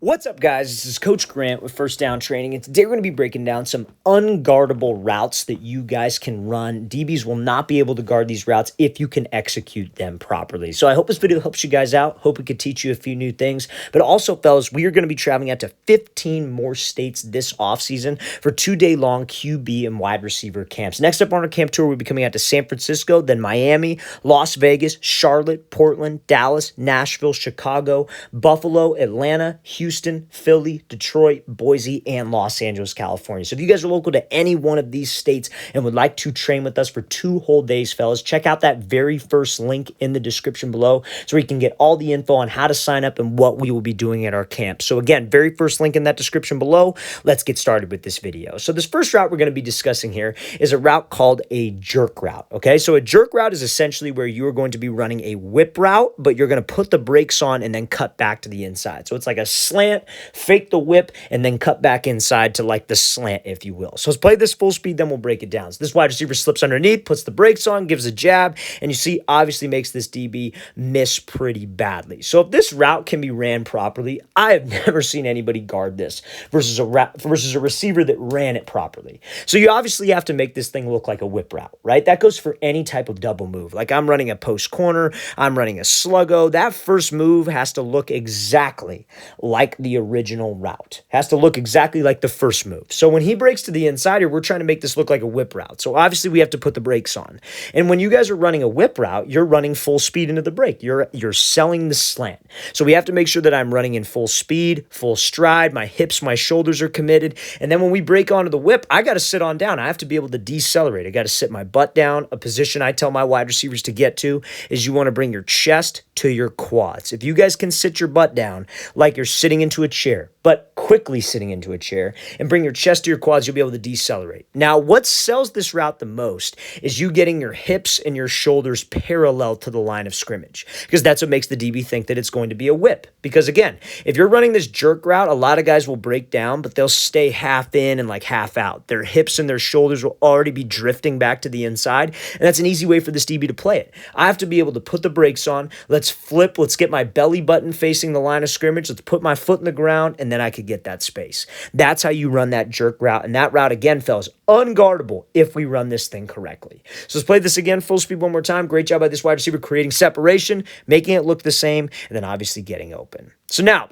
What's up, guys? This is Coach Grant with First Down Training, and today we're going to be breaking down some unguardable routes that you guys can run. DBs will not be able to guard these routes if you can execute them properly. So I hope this video helps you guys out. Hope it could teach you a few new things. But also, fellas, we are going to be traveling out to 15 more states this offseason for 2-day-long QB and wide receiver camps. Next up on our camp tour, we'll be coming out to San Francisco, then Miami, Las Vegas, Charlotte, Portland, Dallas, Nashville, Chicago, Buffalo, Atlanta, Houston, Philly, Detroit, Boise, and Los Angeles, California. So if you guys are local to any one of these states and would like to train with us for 2 whole days, fellas, check out that very first link in the description below so you can get all the info on how to sign up and what we will be doing at our camp. So again, very first link in that description below. Let's get started with this video. So this first route we're going to be discussing here is a route called a jerk route. Okay, so a jerk route is essentially where you are going to be running a whip route, but you're going to put the brakes on and then cut back to the inside. So it's like a slant, fake the whip, and then cut back inside to like the slant, if you will. So let's play this full speed, then we'll break it down. So this wide receiver slips underneath, puts the brakes on, gives a jab, and you see obviously makes this DB miss pretty badly. So if this route can be ran properly, I have never seen anybody guard this versus a receiver that ran it properly. So you obviously have to make this thing look like a whip route, right? That goes for any type of double move. Like I'm running a post corner, I'm running a sluggo. That first move has to look exactly like the original route. Has to look exactly like the first move. So when he breaks to the inside here, we're trying to make this look like a whip route. So obviously we have to put the brakes on. And when you guys are running a whip route, you're running full speed into the brake. You're selling the slant. So we have to make sure that I'm running in full speed, full stride. My hips, my shoulders are committed. And then when we break onto the whip, I got to sit on down. I have to be able to decelerate. I got to sit my butt down. A position I tell my wide receivers to get to is you want to bring your chest to your quads. If you guys can sit your butt down like you're sitting into a chair, but quickly sitting into a chair, and bring your chest to your quads, you'll be able to decelerate. Now, what sells this route the most is you getting your hips and your shoulders parallel to the line of scrimmage, because that's what makes the DB think that it's going to be a whip. Because again, if you're running this jerk route, a lot of guys will break down, but they'll stay half in and like half out. Their hips and their shoulders will already be drifting back to the inside, and that's an easy way for this DB to play it. I have to be able to put the brakes on. Let's flip. Let's get my belly button facing the line of scrimmage. Let's put my foot in the ground, and then I could get that space. That's how you run that jerk route. And that route, again, fellas, unguardable if we run this thing correctly. So let's play this again, full speed one more time. Great job by this wide receiver creating separation, making it look the same, and then obviously getting open. So now,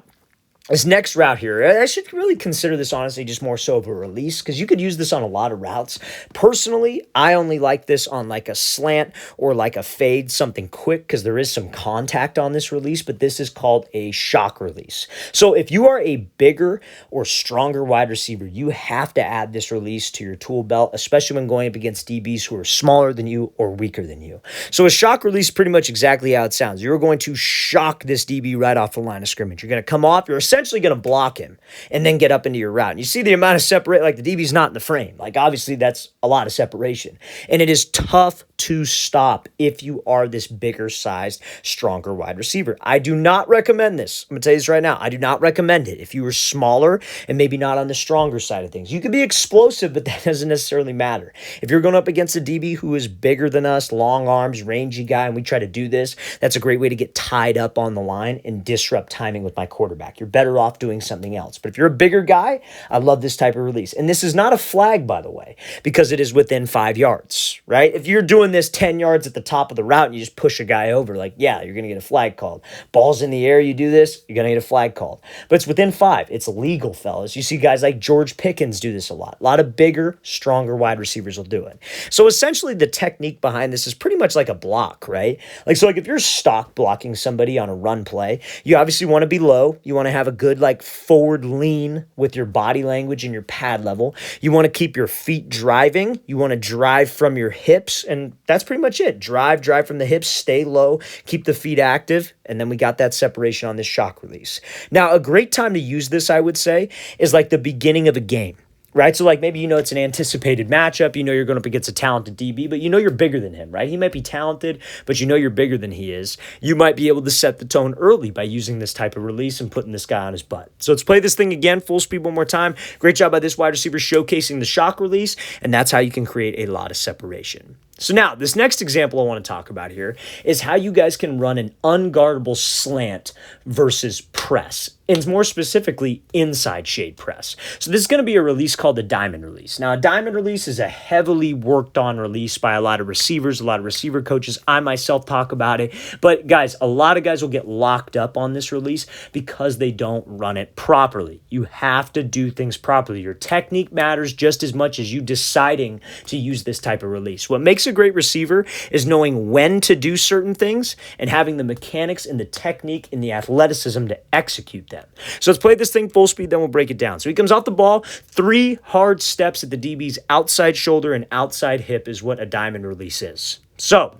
this next route here, I should really consider this honestly just more so of a release, because you could use this on a lot of routes. Personally, I only like this on like a slant or like a fade, something quick, because there is some contact on this release, but this is called a shock release. So if you are a bigger or stronger wide receiver, you have to add this release to your tool belt, especially when going up against DBs who are smaller than you or weaker than you. So a shock release is pretty much exactly how it sounds. You're going to shock this DB right off the line of scrimmage. You're going to come off, you're essentially going to block him and then get up into your route. And you see the amount of separate, like the DB's not in the frame. Like obviously that's a lot of separation. And it is tough to stop if you are this bigger sized, stronger wide receiver. I do not recommend this. I'm going to tell you this right now. I do not recommend it. If you were smaller and maybe not on the stronger side of things, you can be explosive, but that doesn't necessarily matter. If you're going up against a DB who is bigger than us, long arms, rangy guy, and we try to do this, that's a great way to get tied up on the line and disrupt timing with my quarterback. You're better off doing something else. But if you're a bigger guy, I love this type of release. And this is not a flag, by the way, because it is within 5 yards, right? If you're doing this 10 yards at the top of the route and you just push a guy over, like, yeah, you're going to get a flag called. Ball's in the air, you do this, you're going to get a flag called. But it's within 5. It's legal, fellas. You see guys like George Pickens do this a lot. A lot of bigger, stronger wide receivers will do it. So essentially the technique behind this is pretty much like a block, right? So if you're stock blocking somebody on a run play, you obviously want to be low. You want to have a good like forward lean with your body language and your pad level. You want to keep your feet driving. You want to drive from your hips, and that's pretty much it. Drive from the hips, stay low, keep the feet active, and then we got that separation on this shock release. Now, a great time to use this, I would say, is like the beginning of a game. Right? So like maybe it's an anticipated matchup, you're going up against a talented DB, but you're bigger than him, right? He might be talented, but you're bigger than he is. You might be able to set the tone early by using this type of release and putting this guy on his butt. So let's play this thing again, full speed one more time. Great job by this wide receiver showcasing the shock release, and that's how you can create a lot of separation. So now, this next example I want to talk about here is how you guys can run an unguardable slant versus press, and more specifically, inside shade press. So this is going to be a release called the diamond release. Now, a diamond release is a heavily worked on release by a lot of receivers, a lot of receiver coaches. I myself talk about it. But guys, a lot of guys will get locked up on this release because they don't run it properly. You have to do things properly. Your technique matters just as much as you deciding to use this type of release. What makes a great receiver is knowing when to do certain things and having the mechanics and the technique and the athleticism to execute them. So let's play this thing full speed, then we'll break it down. So he comes off the ball, 3 hard steps at the DB's outside shoulder and outside hip is what a diamond release is. So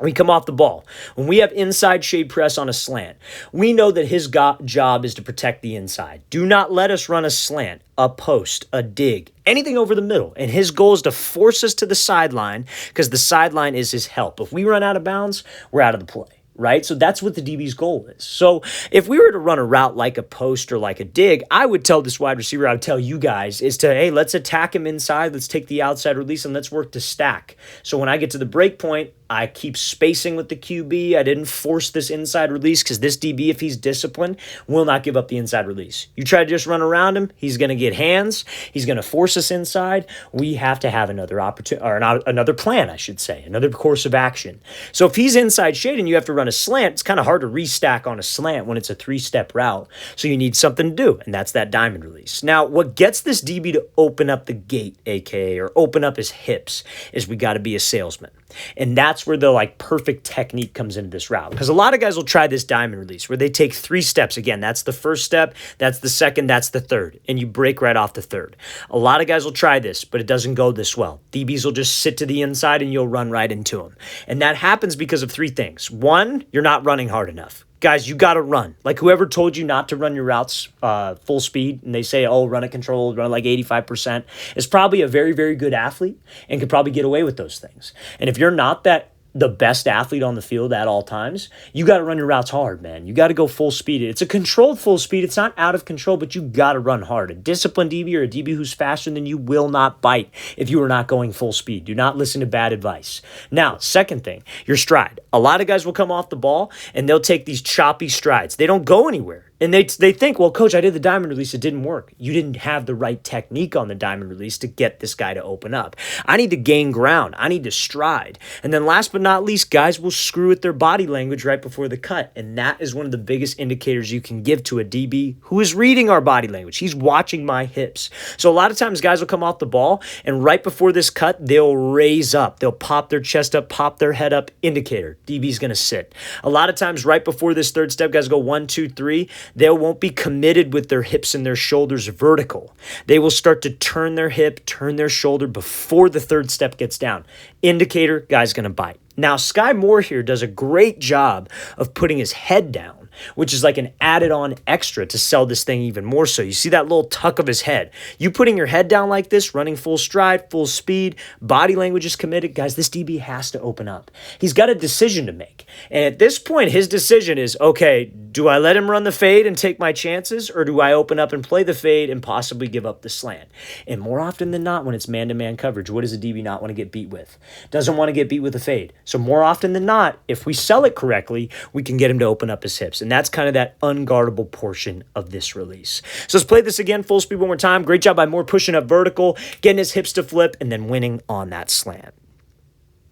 we come off the ball. When we have inside shade press on a slant, we know that his job is to protect the inside. Do not let us run a slant, a post, a dig, anything over the middle. And his goal is to force us to the sideline because the sideline is his help. If we run out of bounds, we're out of the play. Right? So that's what the DB's goal is. So if we were to run a route like a post or like a dig, I would tell this wide receiver, I would tell you guys, is to, hey, let's attack him inside. Let's take the outside release and let's work to stack. So when I get to the break point, I keep spacing with the QB. I didn't force this inside release because this DB, if he's disciplined, will not give up the inside release. You try to just run around him, he's going to get hands. He's going to force us inside. We have to have another opportunity, or another plan, I should say, another course of action. So if he's inside shade and you have to run a slant, it's kind of hard to restack on a slant when it's a 3-step route. So you need something to do, and that's that diamond release. Now, what gets this DB to open up the gate, aka, or open up his hips, is we got to be a salesman. And that's where the perfect technique comes into this route. Because a lot of guys will try this diamond release where they take 3 steps. Again, that's the first step, that's the second, that's the third. And you break right off the third. A lot of guys will try this, but it doesn't go this well. DBs will just sit to the inside and you'll run right into them. And that happens because of 3 things. 1, you're not running hard enough. Guys, you got to run. Like whoever told you not to run your routes full speed and they say, oh, run it controlled, run like 85%, is probably a very, very good athlete and could probably get away with those things. And if you're not the best athlete on the field at all times, you got to run your routes hard, man. You got to go full speed. It's a controlled full speed. It's not out of control, but you got to run hard. A disciplined DB or a DB who's faster than you will not bite if you are not going full speed. Do not listen to bad advice. Now, second thing, your stride. A lot of guys will come off the ball and they'll take these choppy strides. They don't go anywhere. And they think, well, coach, I did the diamond release. It didn't work. You didn't have the right technique on the diamond release to get this guy to open up. I need to gain ground. I need to stride. And then last but not least, guys will screw with their body language right before the cut. And that is one of the biggest indicators you can give to a DB who is reading our body language. He's watching my hips. So a lot of times guys will come off the ball and right before this cut, they'll raise up. They'll pop their chest up, pop their head up. Indicator. DB's going to sit. A lot of times right before this third step, guys go 1, 2, 3. They won't be committed with their hips and their shoulders vertical. They will start to turn their hip, turn their shoulder before the third step gets down. Indicator, guy's going to bite. Now, Sky Moore here does a great job of putting his head down, which is like an added on extra to sell this thing even more so. You see that little tuck of his head. You putting your head down like this, running full stride, full speed, body language is committed. Guys, this DB has to open up. He's got a decision to make. And at this point, his decision is, okay, do I let him run the fade and take my chances, or do I open up and play the fade and possibly give up the slant? And more often than not, when it's man-to-man coverage, what does a DB not want to get beat with? Doesn't want to get beat with a fade. So more often than not, if we sell it correctly, we can get him to open up his hips. And that's kind of that unguardable portion of this release. So let's play this again, full speed one more time. Great job by Moore pushing up vertical, getting his hips to flip, and then winning on that slant.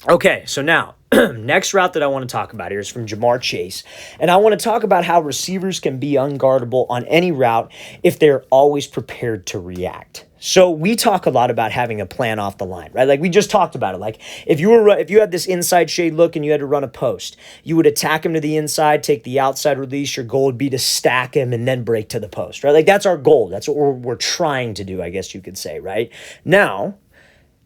Okay, so now, next route that I want to talk about here is from Jamar Chase. And I want to talk about how receivers can be unguardable on any route if they're always prepared to react. So we talk a lot about having a plan off the line, right? Like we just talked about it. Like if you had this inside shade look and you had to run a post, you would attack him to the inside, take the outside release. Your goal would be to stack him and then break to the post, right? Like that's our goal. That's what we're trying to do, I guess you could say, right? Now,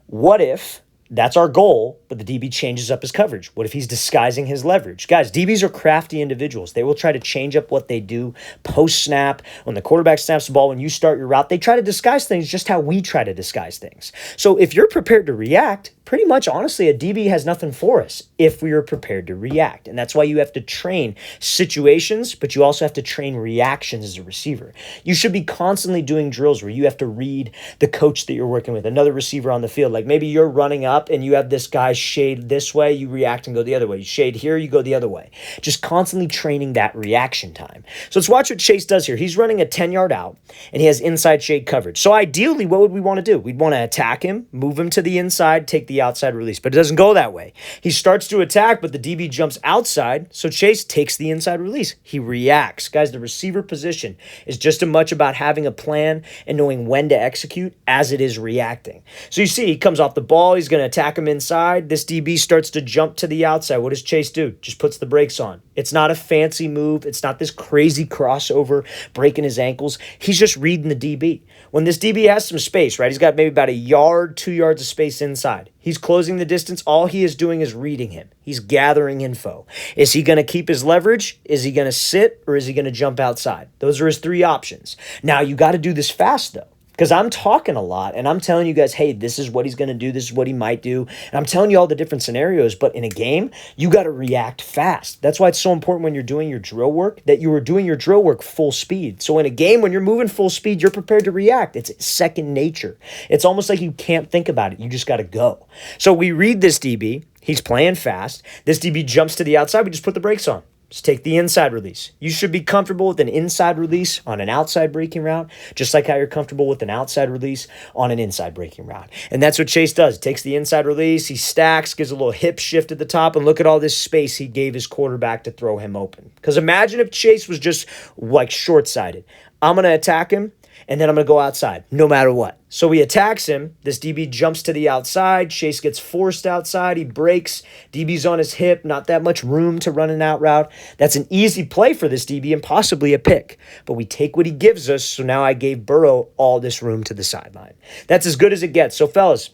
what if that's our goal, but the DB changes up his coverage? What if he's disguising his leverage? Guys, DBs are crafty individuals. They will try to change up what they do post-snap. When the quarterback snaps the ball, when you start your route, they try to disguise things just how we try to disguise things. So if you're prepared to react, pretty much, honestly, a DB has nothing for us if we are prepared to react. And that's why you have to train situations, but you also have to train reactions as a receiver. You should be constantly doing drills where you have to read the coach that you're working with, another receiver on the field. Like maybe you're running up and you have this guy shade this way, you react and go the other way. You shade here, you go the other way. Just constantly training that reaction time. So let's watch what Chase does here. He's running a 10-yard out, and he has inside shade coverage. So ideally, what would we want to do? We'd want to attack him, move him to the inside, take the outside release. But it doesn't go that way. He starts to attack, but the DB jumps outside, so Chase takes the inside release. He reacts. Guys, the receiver position is just as much about having a plan and knowing when to execute as it is reacting. So you see, he comes off the ball. He's going to attack him inside. This DB starts to jump to the outside. What does Chase do? Just puts the brakes on. It's not a fancy move. It's not this crazy crossover, breaking his ankles. He's just reading the DB. When this DB has some space, right, he's got maybe about a yard, 2 yards of space inside. He's closing the distance. All he is doing is reading him. He's gathering info. Is he going to keep his leverage? Is he going to sit? Or is he going to jump outside? Those are his three options. Now, you got to do this fast, though. Because I'm talking a lot and I'm telling you guys, hey, this is what he's going to do. This is what he might do. And I'm telling you all the different scenarios. But in a game, you got to react fast. That's why it's so important when you're doing your drill work that you are doing your drill work full speed. So in a game, when you're moving full speed, you're prepared to react. It's second nature. It's almost like you can't think about it. You just got to go. So we read this DB. He's playing fast. This DB jumps to the outside. We just put the brakes on. Just take the inside release. You should be comfortable with an inside release on an outside breaking route, just like how you're comfortable with an outside release on an inside breaking route. And that's what Chase does. He takes the inside release, he stacks, gives a little hip shift at the top, and look at all this space he gave his quarterback to throw him open. Because imagine if Chase was just like short-sided. I'm going to attack him, and then I'm going to go outside, no matter what. So he attacks him. This DB jumps to the outside. Chase gets forced outside. He breaks. DB's on his hip. Not that much room to run an out route. That's an easy play for this DB and possibly a pick. But we take what he gives us, so now I gave Burrow all this room to the sideline. That's as good as it gets. So, fellas,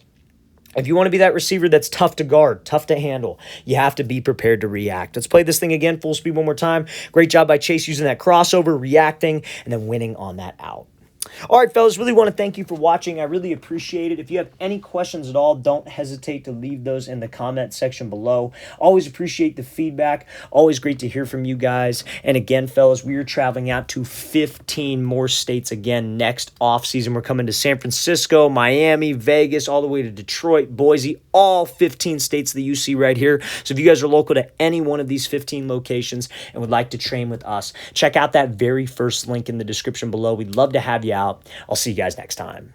if you want to be that receiver that's tough to guard, tough to handle, you have to be prepared to react. Let's play this thing again, full speed one more time. Great job by Chase using that crossover, reacting, and then winning on that out. All right, fellas, really want to thank you for watching. I really appreciate it. If you have any questions at all, don't hesitate to leave those in the comment section below. Always appreciate the feedback. Always great to hear from you guys. And again, fellas, we are traveling out to 15 more states again next off season. We're coming to San Francisco, Miami, Vegas, all the way to Detroit, Boise, all 15 states that you see right here. So if you guys are local to any one of these 15 locations and would like to train with us, check out that very first link in the description below. We'd love to have you out. I'll see you guys next time.